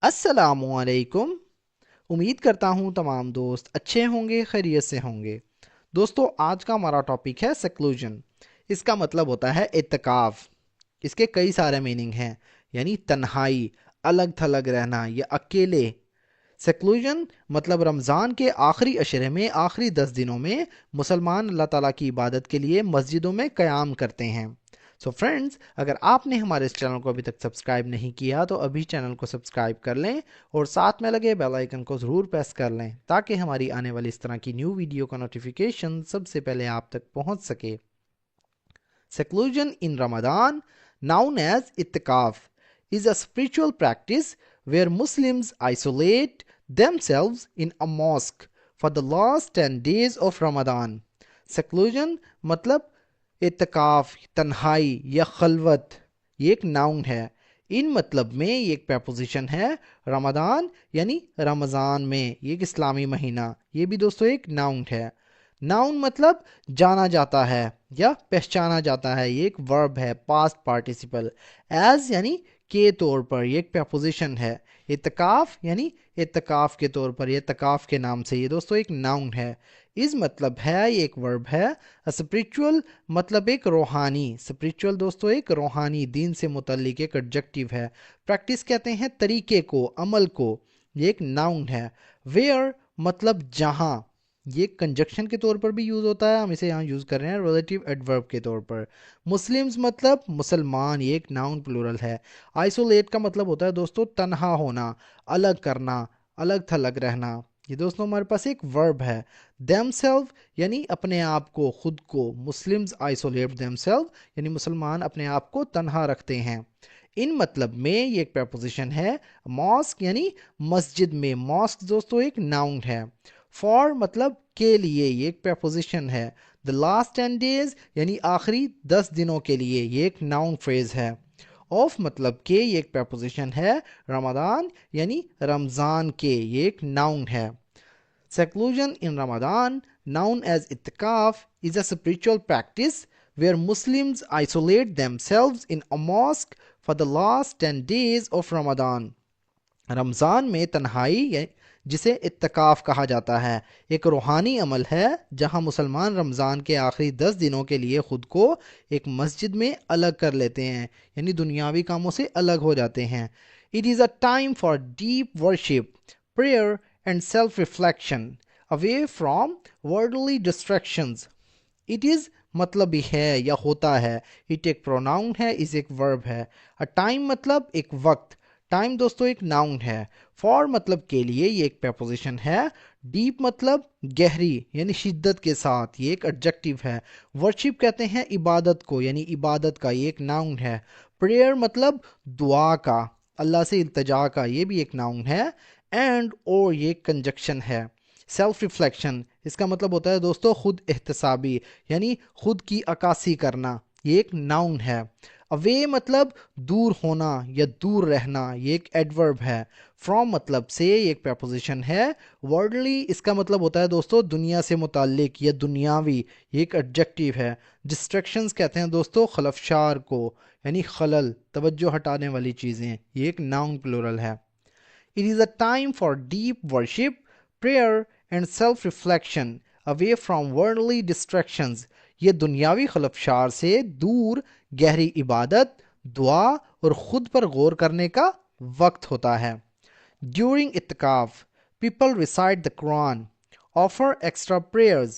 السلام علیکم۔ امید کرتا ہوں تمام دوست اچھے ہوں گے، خیریت سے ہوں گے۔ دوستو، آج کا ہمارا ٹاپک ہے سیکلوژن۔ اس کا مطلب ہوتا ہے اعتکاف۔ اس کے کئی سارے میننگ ہیں، یعنی تنہائی، الگ تھلگ رہنا یا اکیلے۔ سیکلوژن مطلب رمضان کے آخری عشرے میں، آخری 10 دنوں میں مسلمان اللہ تعالیٰ کی عبادت کے لیے مسجدوں میں قیام کرتے ہیں۔ سو فرینڈز، اگر آپ نے ہمارے اس چینل کو ابھی تک سبسکرائب نہیں کیا تو ابھی چینل کو سبسکرائب کر لیں اور ساتھ میں لگے بیل آئیکن کو ضرور پریس کر لیں تاکہ ہماری آنے والی اس طرح کی نیو ویڈیو کا نوٹیفیکیشن سب سے پہلے آپ تک پہنچ سکے۔ Seclusion in Ramadan, known as ittikaf, is a spiritual practice where Muslims isolate themselves in a mosque for the last 10 days of Ramadan. Seclusion مطلب اعتکاف، تنہائی یا خلوت، یہ ایک ناؤن ہے۔ ان مطلب میں یہ ایک پریپوزیشن ہے۔ رمضان یعنی رمضان میں، یہ ایک اسلامی مہینہ، یہ بھی دوستو ایک ناؤن ہے۔ ناؤن مطلب جانا جاتا ہے یا پہچانا جاتا ہے، یہ ایک ورب ہے، پاسٹ پارٹیسپل۔ ایز یعنی کے طور پر، یہ ایک پریپوزیشن ہے۔ اعتکاف یعنی اعتکاف کے طور پر، یہ اعتکاف کے نام سے، یہ دوستو ایک ناؤن ہے۔ اس مطلب ہے، یہ ایک ورب ہے۔ اسپریچول مطلب ایک روحانی، اسپریچول دوستو ایک روحانی، دین سے متعلق ایک ایڈجیکٹیو ہے۔ پریکٹس کہتے ہیں طریقے کو، عمل کو، یہ ایک ناؤن ہے۔ ویئر مطلب جہاں، یہ ایک کنجکشن کے طور پر بھی یوز ہوتا ہے، ہم اسے یہاں یوز کر رہے ہیں ریلیٹیو ایڈورب کے طور پر۔ مسلمز مطلب مسلمان، یہ ایک ناؤن پلورل ہے۔ آئسولیٹ کا مطلب ہوتا ہے دوستو تنہا ہونا، الگ کرنا، الگ تھلگ رہنا، یہ دوستو ہمارے پاس ایک ورب ہے۔ دیم سیلو یعنی اپنے آپ کو، خود کو، مسلمز آئسولیٹ دیم سیلو یعنی مسلمان اپنے آپ کو تنہا رکھتے ہیں۔ ان مطلب میں یہ ایک پریپوزیشن ہے۔ ماسک یعنی مسجد میں، ماسک دوستو ایک ناؤن ہے۔ فار مطلب کے لیے، یہ ایک پریپوزیشن ہے۔ دا لاسٹ 10 days یعنی آخری 10 دنوں کے لیے، یہ ایک ناؤن فریز ہے۔ آف مطلب کہ، یہ ایک پریپوزیشن ہے۔ رمضان یعنی رمضان کے، یہ ایک ناؤن ہے۔ Seclusion in Ramadan, known as itikaf, is a spiritual practice where Muslims isolate themselves in a mosque for the last 10 days of Ramadan. رمضان میں تنہائی، جسے اتکاف کہا جاتا ہے، ایک روحانی عمل ہے جہاں مسلمان رمضان کے آخری 10 دنوں کے لیے خود کو ایک مسجد میں الگ کر لیتے ہیں، یعنی دنیاوی کاموں سے الگ ہو جاتے ہیں۔ It is a time for deep worship, prayer and self-reflection, away from worldly distractions. It is مطلب بھی ہے یا ہوتا ہے۔ It ایک پروناؤن ہے، is ایک ورب ہے۔ A time مطلب ایک وقت، ٹائم دوستو ایک ناؤن ہے۔ فار مطلب کے لیے، یہ ایک پریپوزیشن ہے۔ ڈیپ مطلب گہری یعنی شدت کے ساتھ، یہ ایک ایڈجیکٹیو ہے۔ ورشپ کہتے ہیں عبادت کو، یعنی عبادت کا، یہ ایک ناؤن ہے۔ پریئر مطلب دعا کا، اللہ سے التجا کا، یہ بھی ایک ناؤن ہے۔ اینڈ اور یہ ایک کنجکشن ہے۔ سیلف ریفلیکشن، اس کا مطلب ہوتا ہے دوستو خود احتسابی، یعنی خود کی عکاسی کرنا، یہ ایک ناؤن ہے۔ اوے مطلب دور ہونا یا دور رہنا، یہ ایک ایڈورب ہے۔ فرام مطلب سے، یہ ایک پریپوزیشن ہے۔ ورڈلی، اس کا مطلب ہوتا ہے دوستو دنیا سے متعلق یا دنیاوی، یہ ایک ایڈجیکٹیو ہے۔ ڈسٹریکشنز کہتے ہیں دوستو خلفشار کو، یعنی خلل، توجہ ہٹانے والی چیزیں، یہ ایک ناؤن پلورل ہے۔ It is a time for deep worship, prayer and self-reflection away from worldly distractions. یہ دنیاوی خلفشار سے دور گہری عبادت، دعا اور خود پر غور کرنے کا وقت ہوتا ہے۔ During اعتکاف، people recite the Quran, offer extra prayers.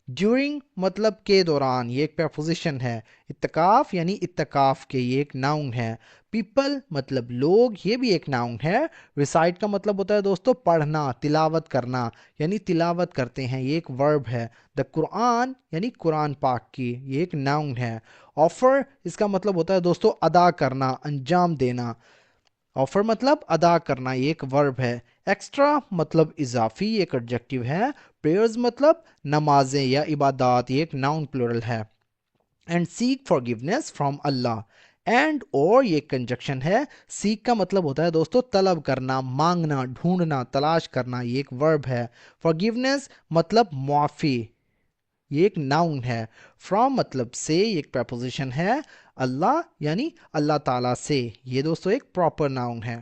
During مطلب کے دوران، یہ ایک پریپوزیشن ہے۔ اعتکاف یعنی اتکاف کے، یہ ایک ناؤن ہے۔ پیپل مطلب لوگ، یہ بھی ایک ناؤن ہے۔ ریسائٹ کا مطلب ہوتا ہے دوستو پڑھنا، تلاوت کرنا، یعنی تلاوت کرتے ہیں، یہ ایک ورب ہے۔ دا قرآن یعنی قرآن پاک کی، یہ ایک ناؤن ہے۔ آفر، اس کا مطلب ہوتا ہے دوستو ادا کرنا، انجام دینا۔ آفر مطلب ادا کرنا، یہ ایک ورب ہے۔ ایکسٹرا مطلب اضافی، یہ ایک ایڈجیکٹیو ہے۔ پریئرز مطلب نمازیں یا عبادات، یہ ایک ناؤن پلورل ہے۔ And seek forgiveness from Allah, and اور یہ ایک کنجکشن ہے۔ سیک کا مطلب ہوتا ہے دوستو طلب کرنا، مانگنا، ڈھونڈنا، تلاش کرنا، یہ ایک ورب ہے۔ فارگیونیس مطلب معافی، یہ ایک ناؤن ہے۔ فرام مطلب سے، یہ ایک پریپوزیشن ہے۔ اللہ یعنی اللہ تعالیٰ سے، یہ دوستو ایک پراپر ناؤن ہے۔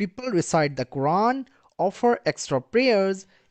people recite the Quran, offer extra prayers.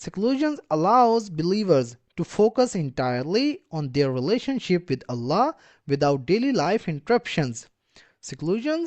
Seclusion allows believers to focus entirely on their relationship with Allah without daily life interruptions. Seclusion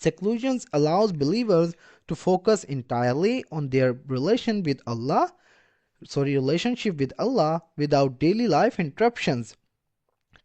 Seclusion allows believers to focus entirely on their relationship with Allah without daily life interruptions.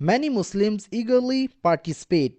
Many Muslims eagerly participate.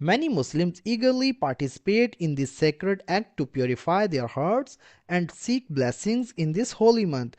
Many Muslims eagerly participate in this sacred act to purify their hearts and seek blessings in this holy month.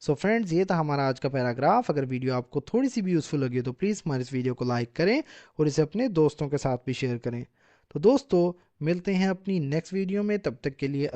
So friends, یہ تھا ہمارا آج کا paragraph. اگر video آپ کو تھوڑی سی بھی یوزفل لگی تو پلیز ہمارے اس ویڈیو کو لائک کریں اور اسے اپنے دوستوں کے ساتھ بھی شیئر کریں. تو دوستو، ملتے ہیں اپنی نیکسٹ ویڈیو میں. تب تک کے لیے